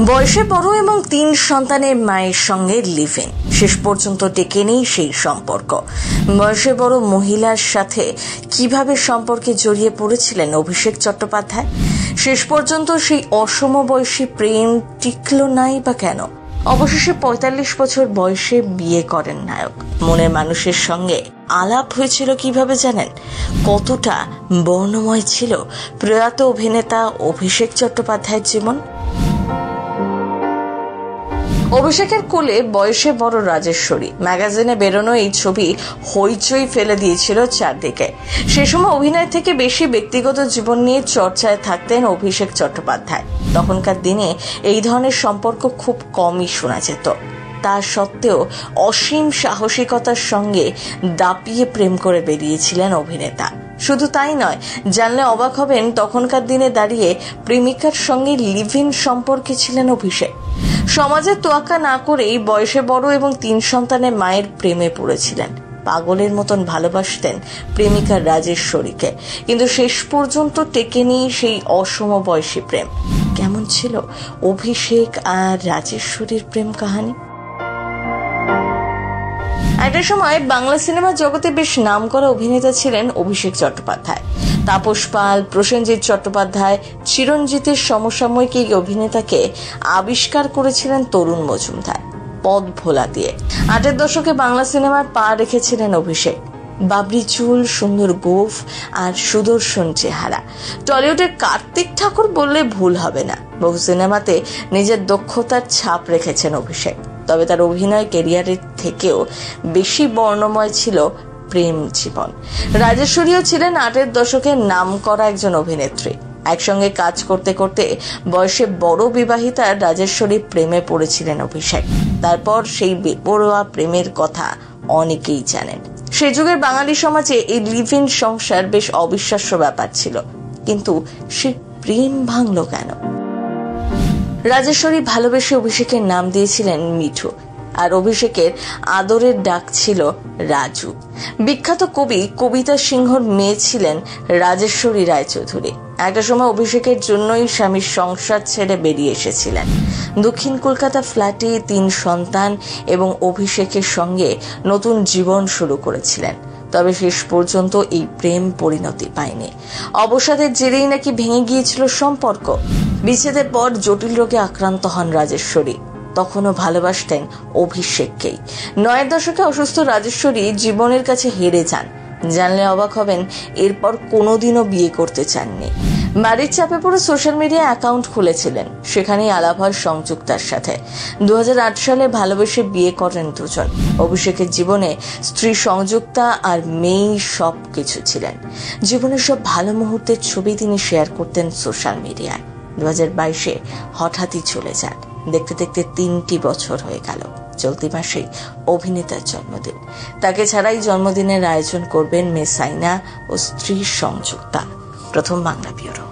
বয়সে বড় এবং 3 সন্তানের মায়ের সঙ্গে লিভ ইন, শেষ পর্যন্ত টেকে নেই সেই সম্পর্ক। বয়সে বড় মহিলার সাথে কিভাবে সম্পর্কে জড়িয়ে পড়েছিলেন অভিষেক চট্টোপাধ্যায়? শেষ পর্যন্ত সেই অসমবয়সী প্রেম টিকল নাই বা কেন? অবশেষে ৪৫ বছর বয়সে বিয়ে করেন নায়ক। মনের মানুষের সঙ্গে আলাপ হয়েছিল কিভাবে জানেন? কতটা বর্ণময় ছিল প্রয়াত অভিনেতা অভিষেক চট্টোপাধ্যায়ের জীবন। অভিষেকের কোলে বয়সে বড় রাজেশ্বরী, ম্যাগাজিনে বেরোনো এই ছবি হইচই ফেলে দিয়েছিল চারদিকে। সে সময় অভিনয় থেকে বেশি ব্যক্তিগত জীবন নিয়ে চর্চায় থাকতেন অভিষেক চট্টোপাধ্যায়। তখনকার দিনে এই ধরনের সম্পর্ক খুব কমই শোনা যেত। তা সত্ত্বেও অসীম সাহসিকতার সঙ্গে দাপিয়ে প্রেম করে বেরিয়েছিলেন অভিনেতা। শুধু তাই নয়, জানলে অবাক হবেন, তখনকার দিনে দাঁড়িয়ে প্রেমিকার সঙ্গে লিভ ইন সম্পর্কে ছিলেন অভিষেক। সমাজের তোয়াক্কা না করেই বয়সে বড় এবং 3 সন্তানের মায়ের প্রেমে পড়েছিলেন। পাগলের মতন ভালোবাসতেন প্রেমিকা রাজেশ্বরীকে, কিন্তু শেষ পর্যন্ত টেকেনি সেই অসমবয়সী প্রেম। কেমন ছিল অভিষেক আর রাজেশ্বরীর প্রেম কাহিনী? একটা সময় বাংলা সিনেমা জগতে বেশ নামকরা অভিনেতা ছিলেন অভিষেক চট্টোপাধ্যায়। তাপস পাল, প্রসেনজিৎ চট্টোপাধ্যায়, চিরঞ্জিতের সমসাময়িক এই অভিনেতাকে আবিষ্কার করেছিলেন তরুণ মজুমদার পদ ভোলা দিয়ে। ৮এর দশকে বাংলা সিনেমায় পা রেখেছিলেন অভিষেক। বাবরি চুল, সুন্দর গোঁফ আর সুদর্শন চেহারা। টলিউডের কার্তিক ঠাকুর বললে ভুল হবে না। বহু সিনেমাতে নিজের দক্ষতার ছাপ রেখেছেন অভিষেক। তবে তার অভিনয় ক্যারিয়ারের থেকেও বেশি বর্ণময় ছিল প্রেম জীবন। রাজেশ্বরীও ছিলেন ৮এর দশকের নামকরা একজন অভিনেত্রী। একসঙ্গে কাজ করতে করতে বয়সে বড় বিবাহিতা রাজেশ্বরী প্রেমে পড়েছিলেন অভিষেক। তারপর সেই বেপরোয়া প্রেমের কথা অনেকেই জানেন। সে যুগের বাঙালি সমাজে এই লিভ ইন সংসার বেশ অবিশ্বাস্য ব্যাপার ছিল, কিন্তু সে প্রেম ভাঙল কেন? রাজেশ্বরী ভালোবেসে অভিষেকের নাম দিয়েছিলেন মিঠু, আর অভিষেকের আদরের ডাক ছিল রাজু। বিখ্যাত কবি কবিতা সিংহর মেয়ে ছিলেন রাজেশ্বরী রায়চৌধুরী। একটা সময় অভিষেকের জন্যই স্বামীর সংসার ছেড়ে বেরিয়ে এসেছিলেন। দক্ষিণ কলকাতা ফ্ল্যাটে 3 সন্তান এবং অভিষেকের সঙ্গে নতুন জীবন শুরু করেছিলেন। তবে শেষ পর্যন্ত এই প্রেম পরিণতি পায়নি। অবসাদের জেরেই নাকি ভেঙে গিয়েছিল সম্পর্ক। বিচ্ছেদের পর জটিল রোগে আক্রান্ত হন রাজেশ্বরী। তখনও ভালোবাসতেন অভিষেককেই। ৯এর দশকে অসুস্থ রাজেশ্বরী জীবনের কাছে হেরে যান। জানলে অবাক হবেন, এরপর কোনোদিনও বিয়ে করতে চাননি। বাড়ির চাপে পড়ে সোশ্যাল মিডিয়া অ্যাকাউন্ট খুলেছিলেন। সেখানেই আলাপ হয় সংযুক্তার সাথে। ২০০৮ সালে ভালোবেসে বিয়ে করেন দুজন। অভিষেকের জীবনে স্ত্রী সংযুক্তা আর মেয়েই সব কিছু ছিলেন। জীবনের সব ভালো মুহূর্তের ছবি তিনি শেয়ার করতেন সোশ্যাল মিডিয়ায়। ২০২২-এ হঠাৎই চলে যান। দেখতে দেখতে 3টি বছর হয়ে গেল। চলতি মাসেই অভিনেতার জন্মদিন। তাকে ছাড়াই জন্মদিনের আয়োজন করবেন মেয়ে সাইনা ও স্ত্রী সংযুক্তা। প্রথম বাংলা ব্যুরো।